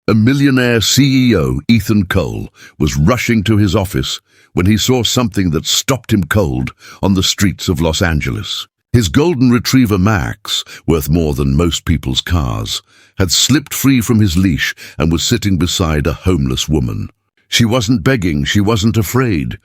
A millionaire CEO, Ethan Cole, was rushing to his office when he saw something that stopped him cold on the streets of Los Angeles. His golden retriever Max, worth more than most people's cars, had slipped free from his leash and was sitting beside a homeless woman. She wasn't begging, she wasn't afraid.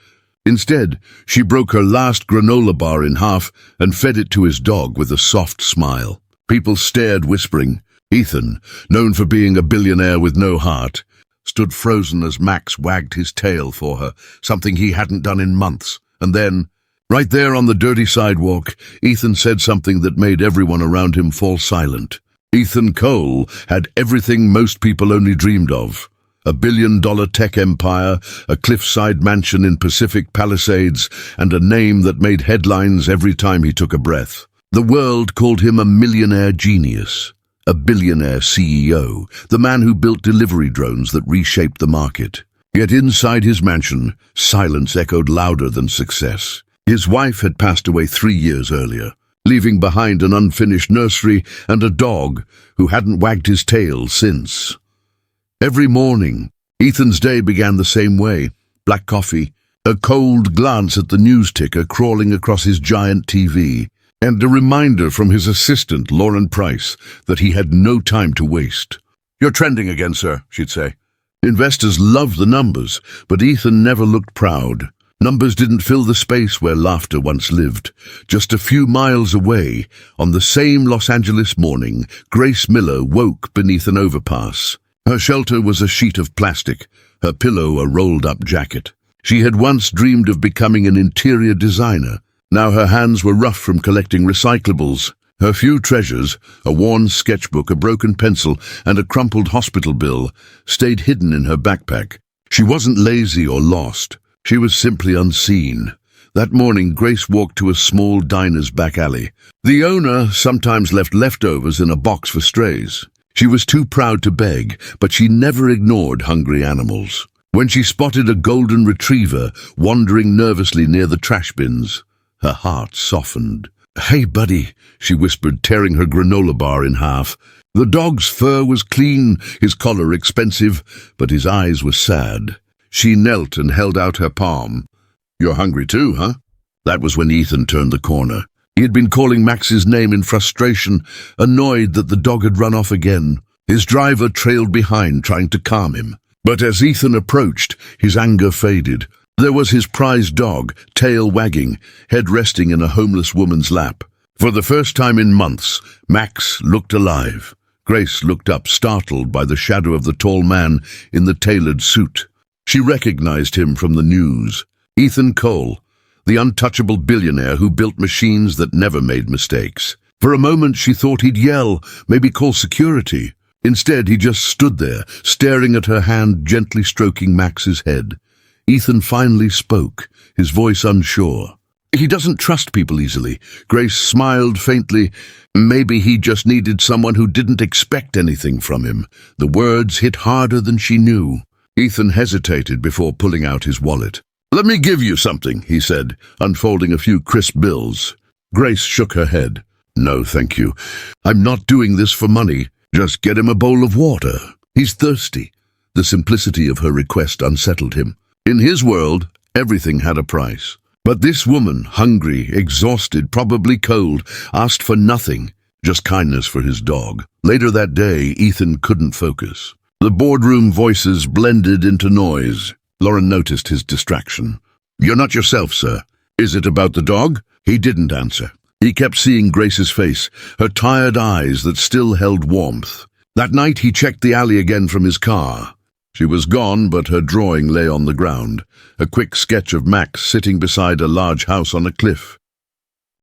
Instead, she broke her last granola bar in half and fed it to his dog with a soft smile. People stared, whispering. Ethan, known for being a billionaire with no heart, stood frozen as Max wagged his tail for her, something he hadn't done in months. And then, right there on the dirty sidewalk, Ethan said something that made everyone around him fall silent. Ethan Cole had everything most people only dreamed of. A billion-dollar tech empire, a cliffside mansion in Pacific Palisades, and a name that made headlines every time he took a breath. The world called him a millionaire genius, a billionaire CEO, the man who built delivery drones that reshaped the market. Yet inside his mansion, silence echoed louder than success. His wife had passed away 3 years earlier, leaving behind an unfinished nursery and a dog who hadn't wagged his tail since. Every morning, Ethan's day began the same way. Black coffee, a cold glance at the news ticker crawling across his giant TV, and a reminder from his assistant, Lauren Price, that he had no time to waste. "You're trending again, sir," she'd say. Investors loved the numbers, but Ethan never looked proud. Numbers didn't fill the space where laughter once lived. Just a few miles away, on the same Los Angeles morning, Grace Miller woke beneath an overpass. Her shelter was a sheet of plastic, her pillow a rolled-up jacket. She had once dreamed of becoming an interior designer. Now her hands were rough from collecting recyclables. Her few treasures, a worn sketchbook, a broken pencil, and a crumpled hospital bill, stayed hidden in her backpack. She wasn't lazy or lost. She was simply unseen. That morning, Grace walked to a small diner's back alley. The owner sometimes left leftovers in a box for strays. She was too proud to beg, but she never ignored hungry animals. When she spotted a golden retriever wandering nervously near the trash bins, her heart softened. "Hey, buddy," she whispered, tearing her granola bar in half. The dog's fur was clean, his collar expensive, but his eyes were sad. She knelt and held out her palm. "You're hungry too, huh?" That was when Ethan turned the corner. He had been calling Max's name in frustration, annoyed that the dog had run off again. His driver trailed behind, trying to calm him. But as Ethan approached, his anger faded. There was his prized dog, tail wagging, head resting in a homeless woman's lap. For the first time in months, Max looked alive. Grace looked up, startled by the shadow of the tall man in the tailored suit. She recognized him from the news. Ethan Cole, the untouchable billionaire who built machines that never made mistakes. For a moment she thought he'd yell, maybe call security. Instead, he just stood there, staring at her hand, gently stroking Max's head. Ethan finally spoke, his voice unsure. "He doesn't trust people easily." Grace smiled faintly. Maybe he just needed someone who didn't expect anything from him. The words hit harder than she knew. Ethan hesitated before pulling out his wallet. "Let me give you something," he said, unfolding a few crisp bills. Grace shook her head. "No, thank you. I'm not doing this for money. Just get him a bowl of water. He's thirsty." The simplicity of her request unsettled him. In his world, everything had a price. But this woman, hungry, exhausted, probably cold, asked for nothing, just kindness for his dog. Later that day, Ethan couldn't focus. The boardroom voices blended into noise. Lauren noticed his distraction. "You're not yourself, sir. Is it about the dog?" He didn't answer. He kept seeing Grace's face, her tired eyes that still held warmth. That night he checked the alley again from his car. She was gone, but her drawing lay on the ground, a quick sketch of Max sitting beside a large house on a cliff.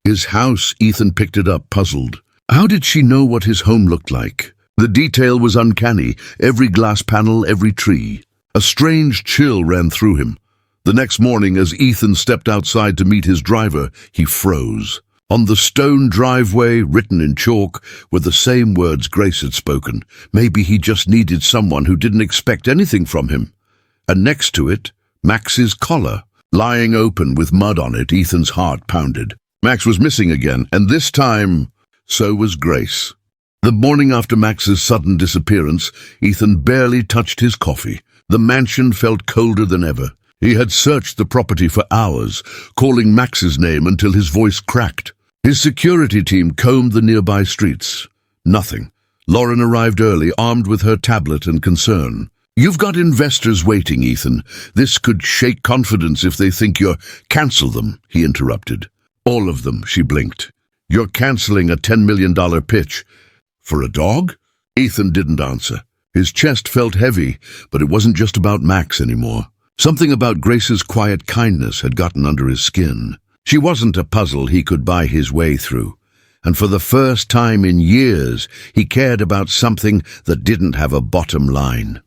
His house, Ethan picked it up, puzzled. How did she know what his home looked like? The detail was uncanny, every glass panel, every tree. A strange chill ran through him. The next morning, as Ethan stepped outside to meet his driver, he froze. On the stone driveway, written in chalk, were the same words Grace had spoken. Maybe he just needed someone who didn't expect anything from him. And next to it, Max's collar. Lying open with mud on it, Ethan's heart pounded. Max was missing again, and this time, so was Grace. The morning after Max's sudden disappearance, Ethan barely touched his coffee. The mansion felt colder than ever. He had searched the property for hours, calling Max's name until his voice cracked. His security team combed the nearby streets. Nothing. Lauren arrived early, armed with her tablet and concern. "You've got investors waiting, Ethan. This could shake confidence if they think you're—" "Cancel them," he interrupted. "All of them," she blinked. "You're canceling a $10 million pitch." "For a dog?" Ethan didn't answer. His chest felt heavy, but it wasn't just about Max anymore. Something about Grace's quiet kindness had gotten under his skin. She wasn't a puzzle he could buy his way through. And for the first time in years, he cared about something that didn't have a bottom line.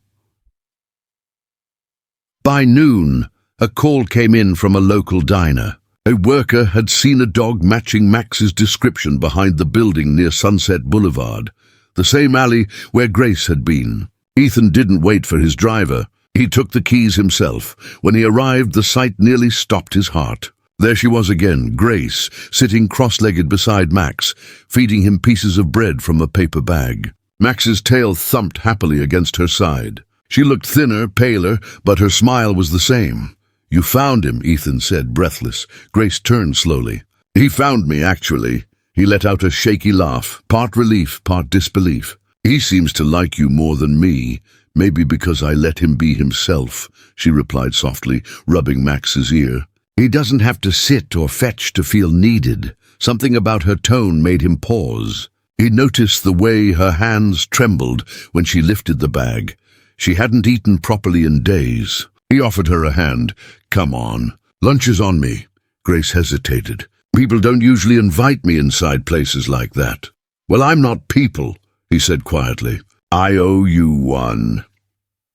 By noon, a call came in from a local diner. A worker had seen a dog matching Max's description behind the building near Sunset Boulevard, the same alley where Grace had been. Ethan didn't wait for his driver. He took the keys himself. When he arrived, the sight nearly stopped his heart. There she was again, Grace, sitting cross-legged beside Max, feeding him pieces of bread from a paper bag. Max's tail thumped happily against her side. She looked thinner, paler, but her smile was the same. "You found him," Ethan said, breathless. Grace turned slowly. "He found me, actually." He let out a shaky laugh, part relief, part disbelief. "He seems to like you more than me, maybe because I let him be himself," she replied softly, rubbing Max's ear. "He doesn't have to sit or fetch to feel needed." Something about her tone made him pause. He noticed the way her hands trembled when she lifted the bag. She hadn't eaten properly in days. He offered her a hand. "Come on. Lunch is on me." Grace hesitated. "People don't usually invite me inside places like that." "Well, I'm not people," he said quietly. "I owe you one."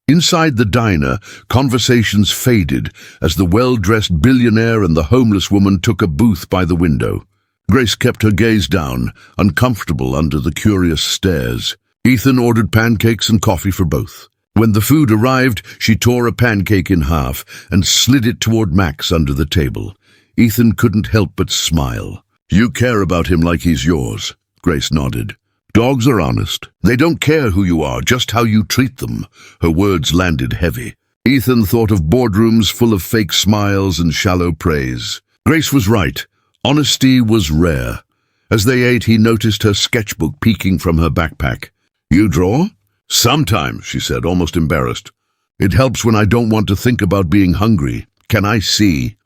Inside the diner, conversations faded as the well-dressed billionaire and the homeless woman took a booth by the window. Grace kept her gaze down, uncomfortable under the curious stares. Ethan ordered pancakes and coffee for both. When the food arrived, she tore a pancake in half and slid it toward Max under the table. Ethan couldn't help but smile. "You care about him like he's yours." Grace nodded. "Dogs are honest. They don't care who you are, just how you treat them." Her words landed heavy. Ethan thought of boardrooms full of fake smiles and shallow praise. Grace was right. Honesty was rare. As they ate, he noticed her sketchbook peeking from her backpack. "You draw?" "Sometimes," she said, almost embarrassed. "It helps when I don't want to think about being hungry. Can I see?"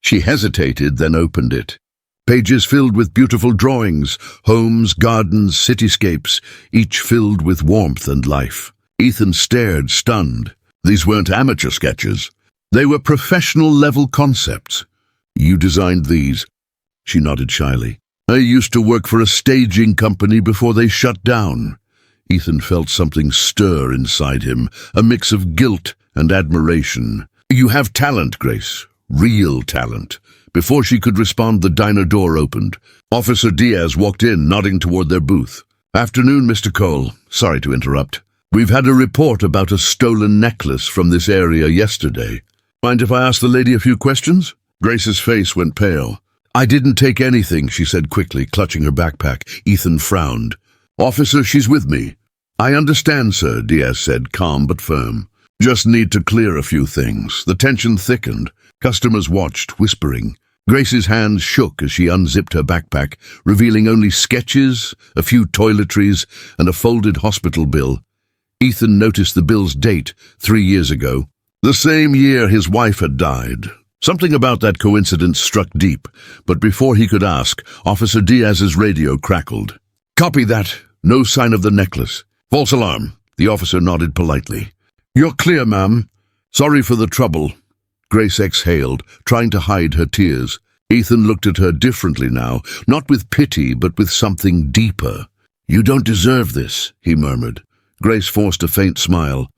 She hesitated, then opened it. Pages filled with beautiful drawings, homes, gardens, cityscapes, each filled with warmth and life. Ethan stared, stunned. These weren't amateur sketches. They were professional-level concepts. "You designed these?" She nodded shyly. "I used to work for a staging company before they shut down." Ethan felt something stir inside him, a mix of guilt and admiration. "You have talent, Grace. Real talent." Before she could respond, the diner door opened. Officer Diaz walked in, nodding toward their booth. "Afternoon, Mr. Cole. Sorry to interrupt. We've had a report about a stolen necklace from this area yesterday. Mind if I ask the lady a few questions?" Grace's face went pale. "I didn't take anything," she said quickly, clutching her backpack. Ethan frowned. "Officer, she's with me." "I understand, sir," Diaz said, calm but firm. "Just need to clear a few things." The tension thickened. Customers watched, whispering. Grace's hands shook as she unzipped her backpack, revealing only sketches, a few toiletries, and a folded hospital bill. Ethan noticed the bill's date, 3 years ago. The same year his wife had died. Something about that coincidence struck deep, but before he could ask, Officer Diaz's radio crackled. "Copy that. No sign of the necklace. False alarm." The officer nodded politely. "You're clear, ma'am. Sorry for the trouble." Grace exhaled, trying to hide her tears. Ethan looked at her differently now, not with pity, but with something deeper. "You don't deserve this," he murmured. Grace forced a faint smile.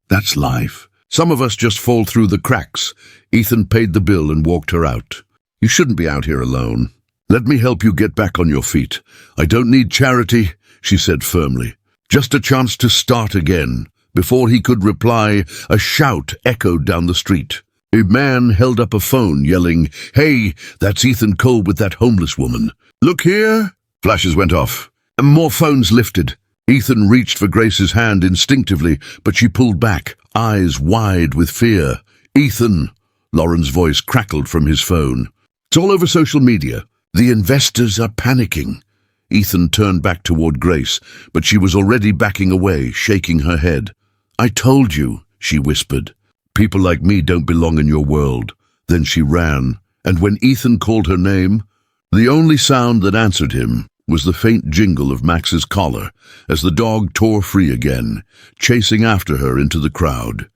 "That's life. Some of us just fall through the cracks." Ethan paid the bill and walked her out. "You shouldn't be out here alone. Let me help you get back on your feet. I don't need charity," she said firmly. "Just a chance to start again." Before he could reply, a shout echoed down the street. A man held up a phone, yelling, "Hey, that's Ethan Cole with that homeless woman." "Look here!" Flashes went off, and more phones lifted. Ethan reached for Grace's hand instinctively, but she pulled back, eyes wide with fear. "Ethan!" Lauren's voice crackled from his phone. "It's all over social media. The investors are panicking." Ethan turned back toward Grace, but she was already backing away, shaking her head. "I told you," she whispered. "People like me don't belong in your world." Then she ran, and when Ethan called her name, the only sound that answered him was the faint jingle of Max's collar as the dog tore free again, chasing after her into the crowd.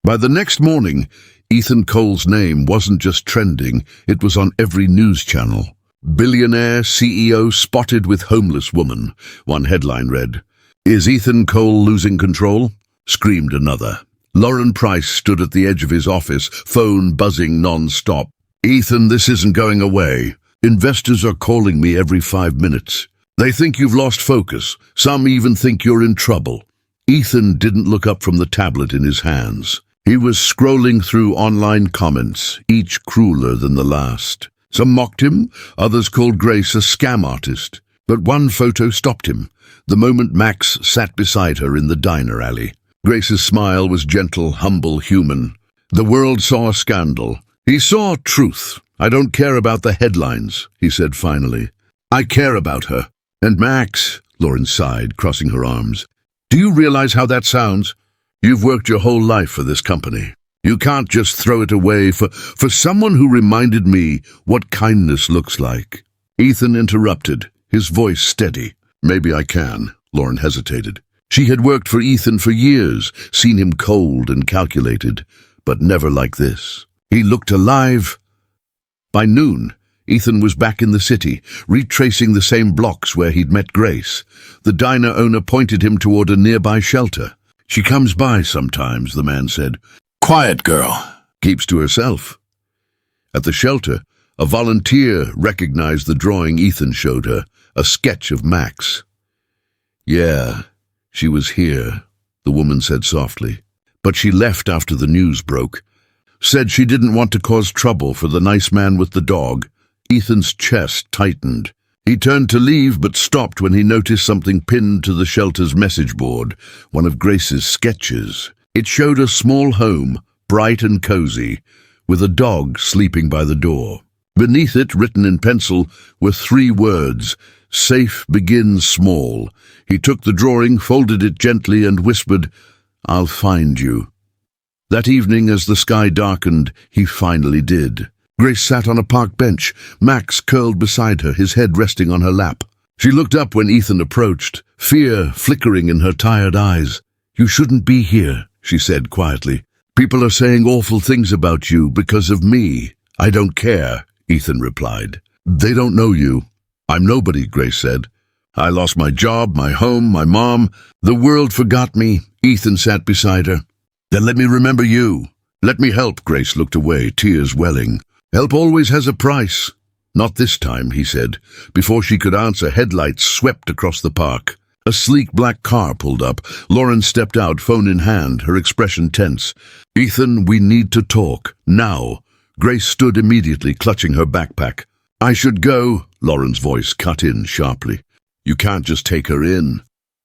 By the next morning, Ethan Cole's name wasn't just trending, it was on every news channel. "Billionaire CEO spotted with homeless woman," one headline read. "Is Ethan Cole losing control?" screamed another. Lauren Price stood at the edge of his office, phone buzzing non-stop. "Ethan, this isn't going away. Investors are calling me every 5 minutes. They think you've lost focus. Some even think you're in trouble." Ethan didn't look up from the tablet in his hands. He was scrolling through online comments, each crueler than the last. Some mocked him, others called Grace a scam artist. But one photo stopped him, the moment Max sat beside her in the diner alley. Grace's smile was gentle, humble, human. The world saw a scandal. He saw truth. "I don't care about the headlines," he said finally. "I care about her." "And Max," Lauren sighed, crossing her arms. "Do you realize how that sounds? You've worked your whole life for this company. You can't just throw it away for someone who reminded me what kindness looks like." Ethan interrupted, his voice steady. "Maybe I can," Lauren hesitated. She had worked for Ethan for years, seen him cold and calculated, but never like this. He looked alive. By noon, Ethan was back in the city, retracing the same blocks where he'd met Grace. The diner owner pointed him toward a nearby shelter. "She comes by sometimes," the man said. "Quiet girl. Keeps to herself." At the shelter, a volunteer recognized the drawing Ethan showed her, a sketch of Max. "Yeah, she was here," the woman said softly. "But she left after the news broke. Said she didn't want to cause trouble for the nice man with the dog." Ethan's chest tightened. He turned to leave but stopped when he noticed something pinned to the shelter's message board, one of Grace's sketches. It showed a small home, bright and cozy, with a dog sleeping by the door. Beneath it, written in pencil, were 3 words, "Safe begins small." He took the drawing, folded it gently, and whispered, "I'll find you." That evening, as the sky darkened, he finally did. Grace sat on a park bench, Max curled beside her, his head resting on her lap. She looked up when Ethan approached, fear flickering in her tired eyes. "You shouldn't be here," she said quietly. "People are saying awful things about you because of me." "I don't care," Ethan replied. "They don't know you." "I'm nobody," Grace said. "I lost my job, my home, my mom. The world forgot me." Ethan sat beside her. "Then let me remember you. Let me help." Grace looked away, tears welling. "Help always has a price." "Not this time," he said. Before she could answer, headlights swept across the park. A sleek black car pulled up. Lauren stepped out, phone in hand, her expression tense. "Ethan, we need to talk. Now." Grace stood immediately, clutching her backpack. "I should go," Lauren's voice cut in sharply. "You can't just take her in.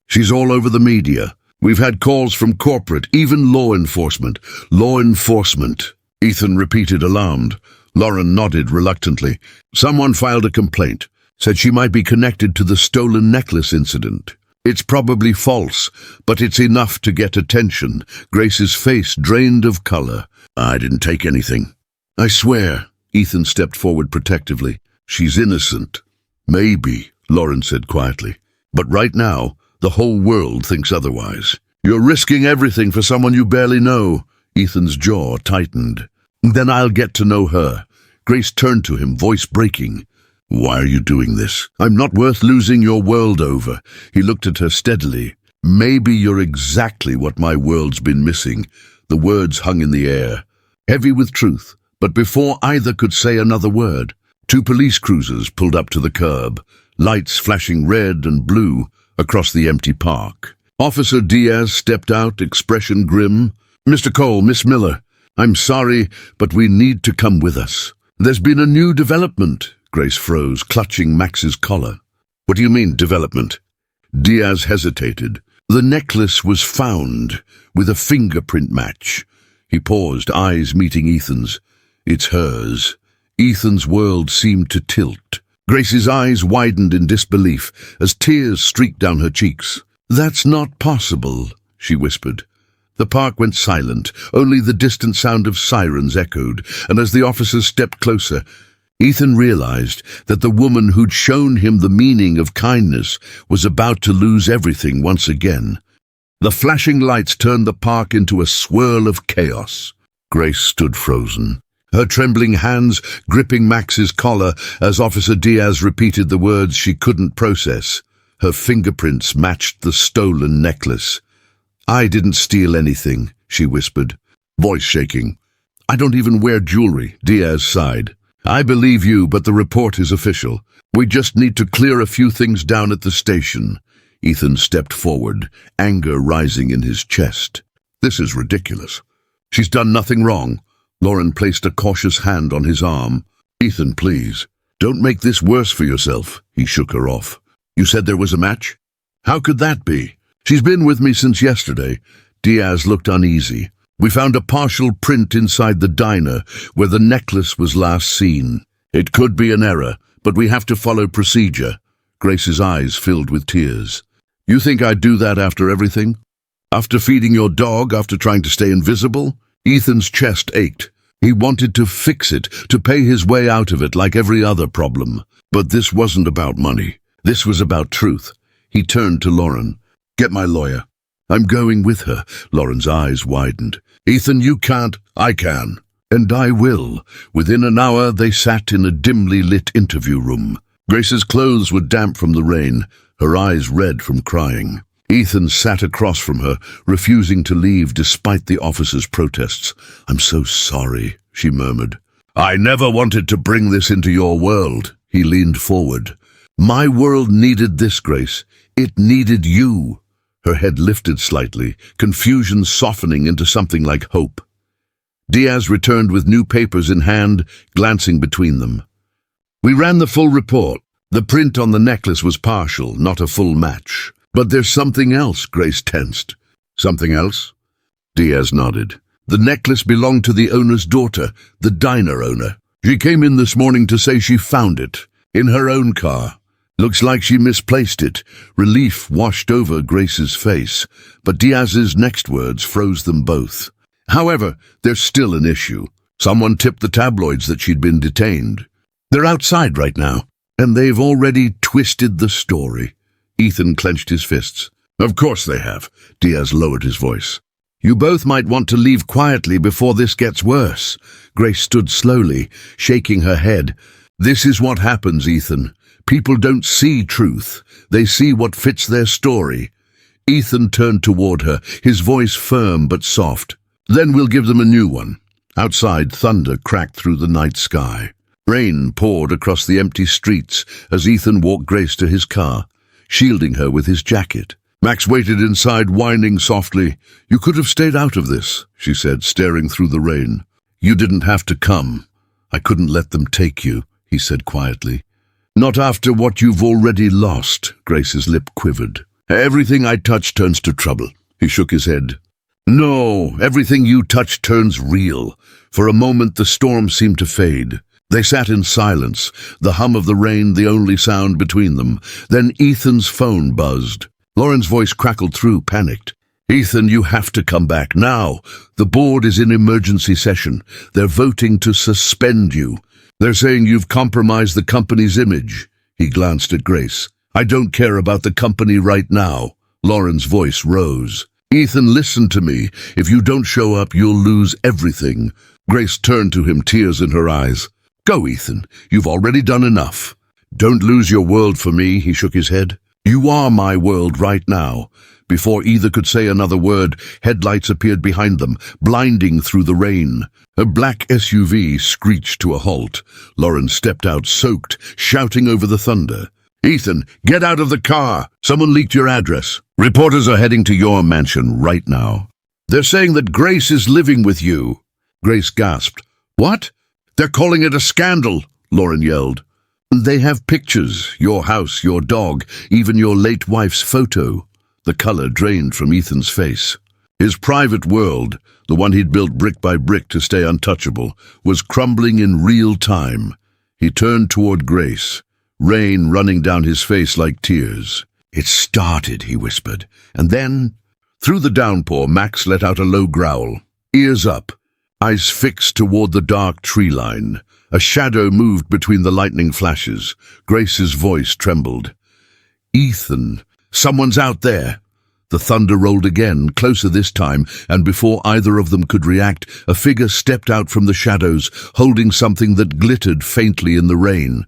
She's all over the media. We've had calls from corporate, even law enforcement." "Law enforcement," Ethan repeated, alarmed. Lauren nodded reluctantly. "Someone filed a complaint. Said she might be connected to the stolen necklace incident. It's probably false, but it's enough to get attention." Grace's face drained of color. "I didn't take anything." "I swear." Ethan stepped forward protectively. "She's innocent." "Maybe," Lauren said quietly. "But right now, the whole world thinks otherwise. You're risking everything for someone you barely know." Ethan's jaw tightened. "Then I'll get to know her." Grace turned to him, voice breaking. "Why are you doing this?" "I'm not worth losing your world over." He looked at her steadily. "Maybe you're exactly what my world's been missing." The words hung in the air, heavy with truth, but before either could say another word, 2 police cruisers pulled up to the curb, lights flashing red and blue across the empty park. Officer Diaz stepped out, expression grim. "Mr. Cole, Miss Miller, I'm sorry, but we need to come with us." "There's been a new development." Grace froze, clutching Max's collar. "What do you mean, development?" Diaz hesitated. The necklace was found, with a fingerprint match. He paused, eyes meeting Ethan's. It's hers. Ethan's world seemed to tilt. Grace's eyes widened in disbelief as tears streaked down her cheeks. "That's not possible," she whispered. The park went silent. Only the distant sound of sirens echoed, and as the officers stepped closer, Ethan realized that the woman who'd shown him the meaning of kindness was about to lose everything once again. The flashing lights turned the park into a swirl of chaos. Grace stood frozen, her trembling hands gripping Max's collar as Officer Diaz repeated the words she couldn't process. Her fingerprints matched the stolen necklace. "I didn't steal anything," she whispered, voice shaking. "I don't even wear jewelry," Diaz sighed. "I believe you, but the report is official. We just need to clear a few things down at the station." Ethan stepped forward, anger rising in his chest. "This is ridiculous. She's done nothing wrong." Lauren placed a cautious hand on his arm. "Ethan, please, don't make this worse for yourself." He shook her off. "You said there was a match? How could that be? She's been with me since yesterday." Diaz looked uneasy. "We found a partial print inside the diner where the necklace was last seen. It could be an error, but we have to follow procedure." Grace's eyes filled with tears. "You think I'd do that after everything? After feeding your dog, after trying to stay invisible?" Ethan's chest ached. He wanted to fix it, to pay his way out of it like every other problem. But this wasn't about money. This was about truth. He turned to Lauren. "Get my lawyer." "I'm going with her." Lauren's eyes widened. "Ethan, you can't." "I can. And I will." Within an hour, they sat in a dimly lit interview room. Grace's clothes were damp from the rain, her eyes red from crying. Ethan sat across from her, refusing to leave despite the officer's protests. "I'm so sorry," she murmured. "I never wanted to bring this into your world." He leaned forward. "My world needed this, Grace. It needed you." Her head lifted slightly, confusion softening into something like hope. Diaz returned with new papers in hand, glancing between them. "We ran the full report. The print on the necklace was partial, not a full match. But there's something else," Grace tensed. "Something else?" Diaz nodded. "The necklace belonged to the owner's daughter, the diner owner. She came in this morning to say she found it, in her own car. Looks like she misplaced it." Relief washed over Grace's face, but Diaz's next words froze them both. "However, there's still an issue. Someone tipped the tabloids that she'd been detained. They're outside right now, and they've already twisted the story." Ethan clenched his fists. "Of course they have." Diaz lowered his voice. "You both might want to leave quietly before this gets worse." Grace stood slowly, shaking her head. "This is what happens, Ethan. People don't see truth. They see what fits their story." Ethan turned toward her, his voice firm but soft. "Then we'll give them a new one." Outside, thunder cracked through the night sky. Rain poured across the empty streets as Ethan walked Grace to his car, shielding her with his jacket. Max waited inside, whining softly. "You could have stayed out of this," she said, staring through the rain. "You didn't have to come." "I couldn't let them take you," he said quietly. "Not after what you've already lost." Grace's lip quivered. "Everything I touch turns to trouble." He shook his head. "No, everything you touch turns real." For a moment the storm seemed to fade. They sat in silence, the hum of the rain the only sound between them. Then Ethan's phone buzzed. Lauren's voice crackled through, panicked. "Ethan, you have to come back now. The board is in emergency session. They're voting to suspend you. They're saying you've compromised the company's image." He glanced at Grace. "I don't care about the company right now." Lauren's voice rose. "Ethan, listen to me. If you don't show up, you'll lose everything." Grace turned to him, tears in her eyes. "Go, Ethan. You've already done enough." "Don't lose your world for me," he shook his head. "You are my world right now." Before either could say another word, headlights appeared behind them, blinding through the rain. A black SUV screeched to a halt. Lauren stepped out, soaked, shouting over the thunder. "Ethan, get out of the car! Someone leaked your address. Reporters are heading to your mansion right now. They're saying that Grace is living with you." Grace gasped. "What?" "They're calling it a scandal," Lauren yelled. They have pictures, your house, your dog, even your late wife's photo. The color drained from Ethan's face. His private world, the one he'd built brick by brick to stay untouchable, was crumbling in real time. He turned toward Grace, rain running down his face like tears. "It started," he whispered, and then, through the downpour, Max let out a low growl. Ears up, eyes fixed toward the dark tree line. A shadow moved between the lightning flashes. Grace's voice trembled. "Ethan, someone's out there." The thunder rolled again, closer this time, and before either of them could react, a figure stepped out from the shadows, holding something that glittered faintly in the rain.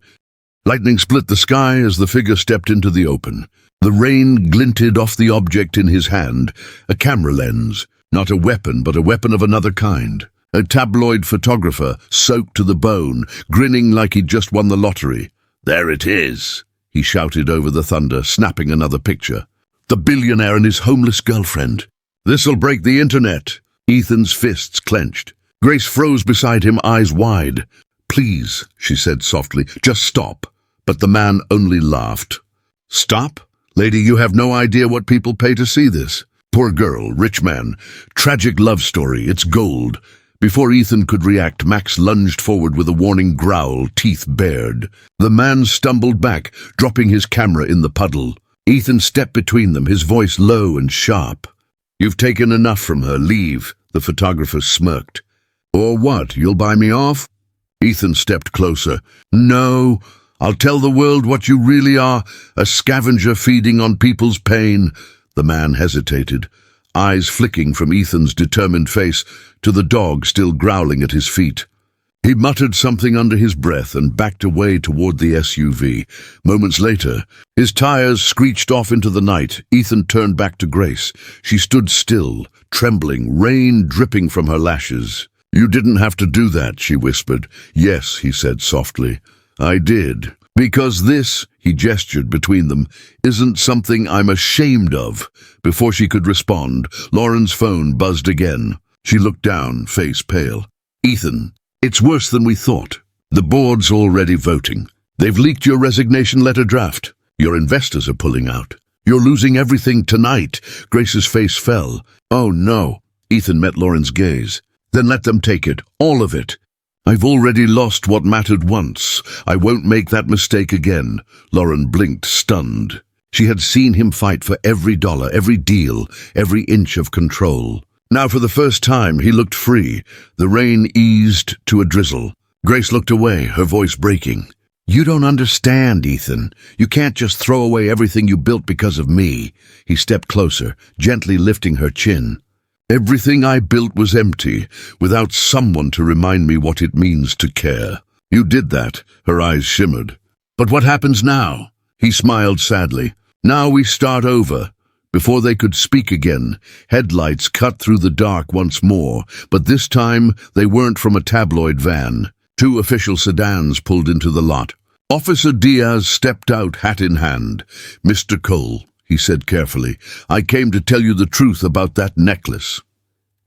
Lightning split the sky as the figure stepped into the open. The rain glinted off the object in his hand, a camera lens, not a weapon, but a weapon of another kind. A tabloid photographer, soaked to the bone, grinning like he'd just won the lottery. "There it is," he shouted over the thunder, snapping another picture. "The billionaire and his homeless girlfriend. This'll break the internet." Ethan's fists clenched. Grace froze beside him, eyes wide. "Please," she said softly, "just stop." But the man only laughed. "Stop? Lady, you have no idea what people pay to see this. Poor girl, rich man, tragic love story, it's gold." Before Ethan could react, Max lunged forward with a warning growl, teeth bared. The man stumbled back, dropping his camera in the puddle. Ethan stepped between them, his voice low and sharp. "You've taken enough from her, leave," the photographer smirked. "Or what, you'll buy me off?" Ethan stepped closer. "No, I'll tell the world what you really are, a scavenger feeding on people's pain." The man hesitated, eyes flicking from Ethan's determined face to the dog still growling at his feet. He muttered something under his breath and backed away toward the SUV. Moments later, his tires screeched off into the night. Ethan turned back to Grace. She stood still, trembling, rain dripping from her lashes. "You didn't have to do that," she whispered. "Yes," he said softly, "I did. Because this," he gestured between them, "isn't something I'm ashamed of." Before she could respond, Lauren's phone buzzed again. She looked down, face pale. "Ethan, it's worse than we thought. The board's already voting. They've leaked your resignation letter draft. Your investors are pulling out. You're losing everything tonight." Grace's face fell. "Oh no." Ethan met Lauren's gaze. "Then let them take it, all of it. I've already lost what mattered once. I won't make that mistake again." Lauren blinked, stunned. She had seen him fight for every dollar, every deal, every inch of control. Now for the first time he looked free. The rain eased to a drizzle. Grace looked away, her voice breaking. "You don't understand, Ethan. You can't just throw away everything you built because of me." He stepped closer, gently lifting her chin. "Everything I built was empty, without someone to remind me what it means to care. You did that," her eyes shimmered. "But what happens now?" He smiled sadly. "Now we start over." Before they could speak again, headlights cut through the dark once more, but this time they weren't from a tabloid van. 2 official sedans pulled into the lot. Officer Diaz stepped out, hat in hand. "Mr. Cole," he said carefully, "I came to tell you the truth about that necklace."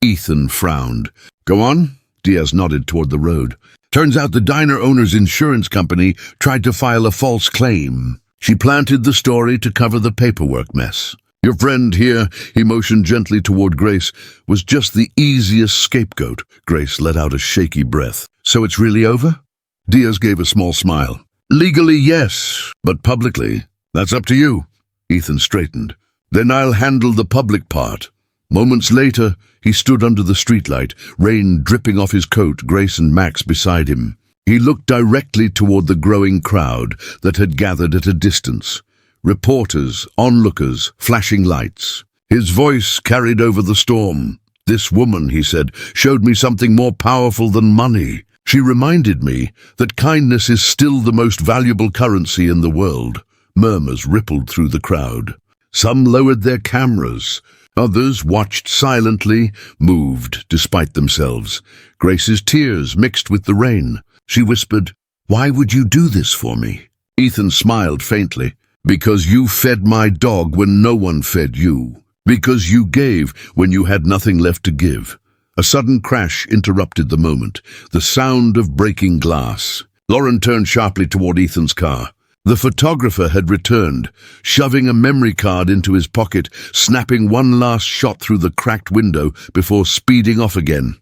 Ethan frowned. "Go on?" Diaz nodded toward the road. "Turns out the diner owner's insurance company tried to file a false claim. She planted the story to cover the paperwork mess. Your friend here," he motioned gently toward Grace, "was just the easiest scapegoat." Grace let out a shaky breath. "So it's really over?" Diaz gave a small smile. "Legally, yes, but publicly, that's up to you." Ethan straightened. "Then I'll handle the public part." Moments later, he stood under the streetlight, rain dripping off his coat, Grace and Max beside him. He looked directly toward the growing crowd that had gathered at a distance. Reporters, onlookers, flashing lights. His voice carried over the storm. "This woman," he said, "showed me something more powerful than money. She reminded me that kindness is still the most valuable currency in the world." Murmurs rippled through the crowd. Some lowered their cameras. Others watched silently, moved despite themselves. Grace's tears mixed with the rain. She whispered, "Why would you do this for me?" Ethan smiled faintly. "Because you fed my dog when no one fed you. Because you gave when you had nothing left to give." A sudden crash interrupted the moment, the sound of breaking glass. Lauren turned sharply toward Ethan's car. The photographer had returned, shoving a memory card into his pocket, snapping one last shot through the cracked window before speeding off again.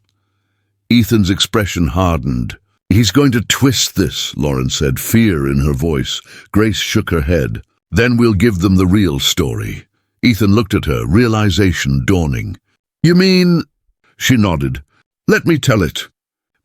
Ethan's expression hardened. "He's going to twist this," Lauren said, fear in her voice. Grace shook her head. "Then we'll give them the real story." Ethan looked at her, realization dawning. "You mean—" She nodded. "Let me tell it.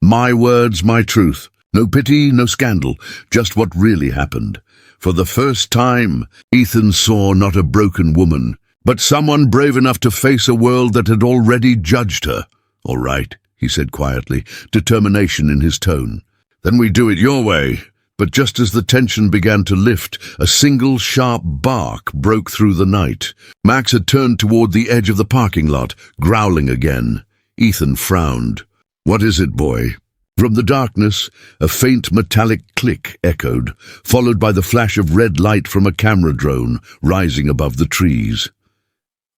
My words, my truth. No pity, no scandal, just what really happened. For the first time, Ethan saw not a broken woman, but someone brave enough to face a world that had already judged her. All right," he said quietly, determination in his tone. "Then we do it your way." But just as the tension began to lift, a single sharp bark broke through the night. Max had turned toward the edge of the parking lot, growling again. Ethan frowned. "What is it, boy?" From the darkness, a faint metallic click echoed, followed by the flash of red light from a camera drone rising above the trees.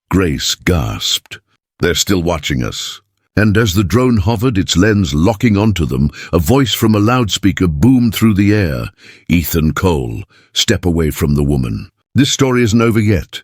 Grace gasped. "They're still watching us." And as the drone hovered, its lens locking onto them, a voice from a loudspeaker boomed through the air. "Ethan Cole, step away from the woman. This story isn't over yet."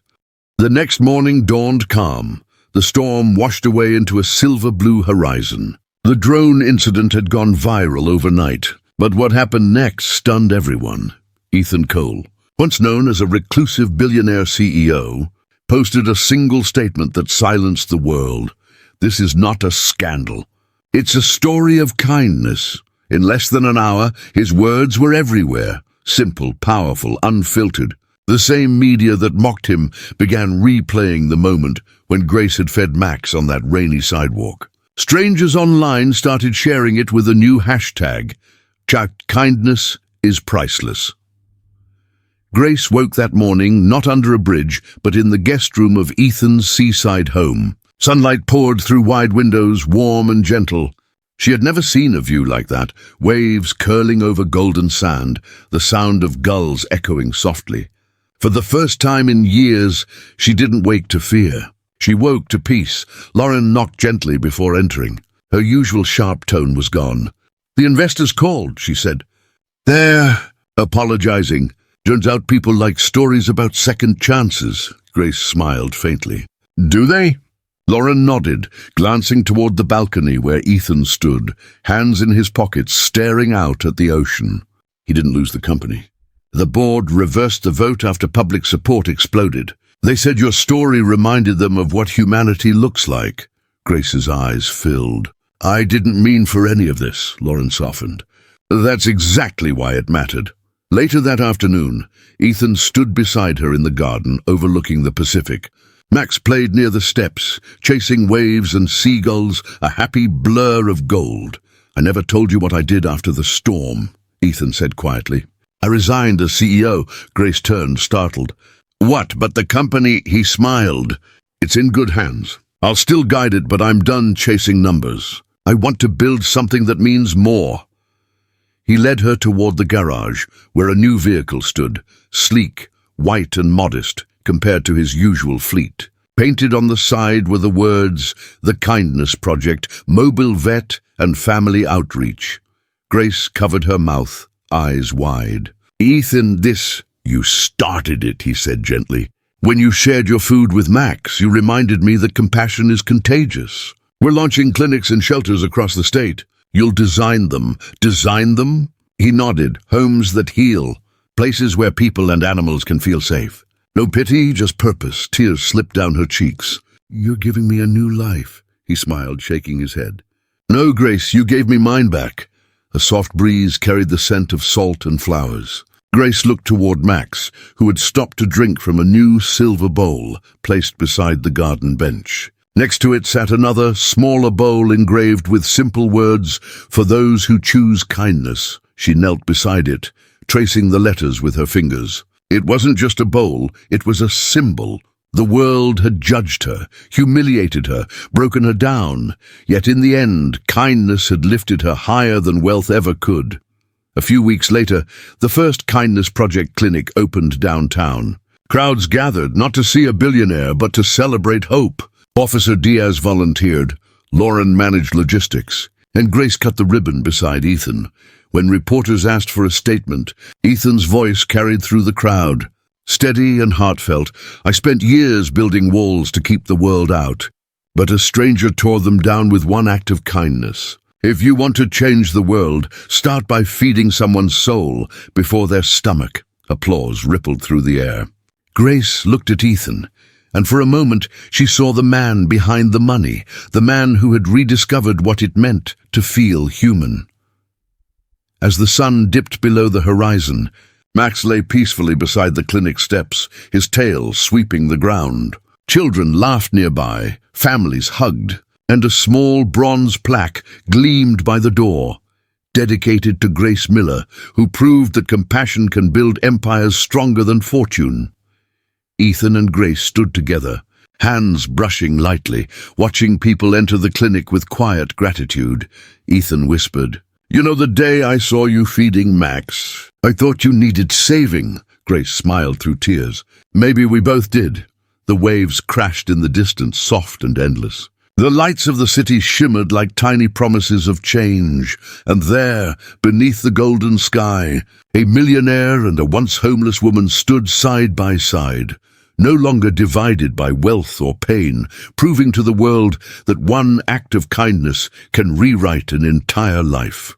The next morning dawned calm. The storm washed away into a silver-blue horizon. The drone incident had gone viral overnight, but what happened next stunned everyone. Ethan Cole, once known as a reclusive billionaire CEO, posted a single statement that silenced the world. "This is not a scandal. It's a story of kindness." In less than an hour, his words were everywhere. Simple, powerful, unfiltered. The same media that mocked him began replaying the moment when Grace had fed Max on that rainy sidewalk. Strangers online started sharing it with a new hashtag. Kindness is priceless. Grace woke that morning not under a bridge, but in the guest room of Ethan's seaside home. Sunlight poured through wide windows, warm and gentle. She had never seen a view like that, waves curling over golden sand, the sound of gulls echoing softly. For the first time in years, she didn't wake to fear. She woke to peace. Lauren knocked gently before entering. Her usual sharp tone was gone. "The investors called," she said. "They're apologizing. Turns out people like stories about second chances." Grace smiled faintly. "Do they?" Lauren nodded, glancing toward the balcony where Ethan stood, hands in his pockets, staring out at the ocean. He didn't lose the company. The board reversed the vote after public support exploded. "They said your story reminded them of what humanity looks like." Grace's eyes filled. "I didn't mean for any of this," Lauren softened. "That's exactly why it mattered." Later that afternoon, Ethan stood beside her in the garden overlooking the Pacific. Max played near the steps, chasing waves and seagulls, a happy blur of gold. "I never told you what I did after the storm," Ethan said quietly. "I resigned as CEO." Grace turned, startled. "What, but the company?" He smiled. "It's in good hands. I'll still guide it, but I'm done chasing numbers. I want to build something that means more." He led her toward the garage, where a new vehicle stood, sleek, white and modest, compared to his usual fleet. Painted on the side were the words, "The Kindness Project, Mobile Vet and Family Outreach." Grace covered her mouth, eyes wide. "Ethan, this—" "You started it," he said gently. "When you shared your food with Max, you reminded me that compassion is contagious. We're launching clinics and shelters across the state. You'll design them." "Design them?" He nodded. "Homes that heal. Places where people and animals can feel safe. No pity, just purpose." Tears slipped down her cheeks. "You're giving me a new life," he smiled, shaking his head. "No, Grace, you gave me mine back." A soft breeze carried the scent of salt and flowers. Grace looked toward Max, who had stopped to drink from a new silver bowl placed beside the garden bench. Next to it sat another, smaller bowl engraved with simple words, "For those who choose kindness." She knelt beside it, tracing the letters with her fingers. It wasn't just a bowl, it was a symbol. The world had judged her, humiliated her, broken her down. Yet in the end, kindness had lifted her higher than wealth ever could. A few weeks later, the first Kindness Project clinic opened downtown. Crowds gathered, not to see a billionaire, but to celebrate hope. Officer Diaz volunteered. Lauren managed logistics. And Grace cut the ribbon beside Ethan. When reporters asked for a statement, Ethan's voice carried through the crowd. Steady and heartfelt, I spent years building walls to keep the world out. But a stranger tore them down with one act of kindness. If you want to change the world, start by feeding someone's soul before their stomach. Applause rippled through the air. Grace looked at Ethan, and for a moment she saw the man behind the money, the man who had rediscovered what it meant to feel human. As the sun dipped below the horizon, Max lay peacefully beside the clinic steps, his tail sweeping the ground. Children laughed nearby, families hugged, and a small bronze plaque gleamed by the door, dedicated to Grace Miller, who proved that compassion can build empires stronger than fortune. Ethan and Grace stood together, hands brushing lightly, watching people enter the clinic with quiet gratitude. Ethan whispered, "You know, the day I saw you feeding Max, I thought you needed saving." Grace smiled through tears. "Maybe we both did." The waves crashed in the distance, soft and endless. The lights of the city shimmered like tiny promises of change, and there, beneath the golden sky, a millionaire and a once homeless woman stood side by side, no longer divided by wealth or pain, proving to the world that one act of kindness can rewrite an entire life.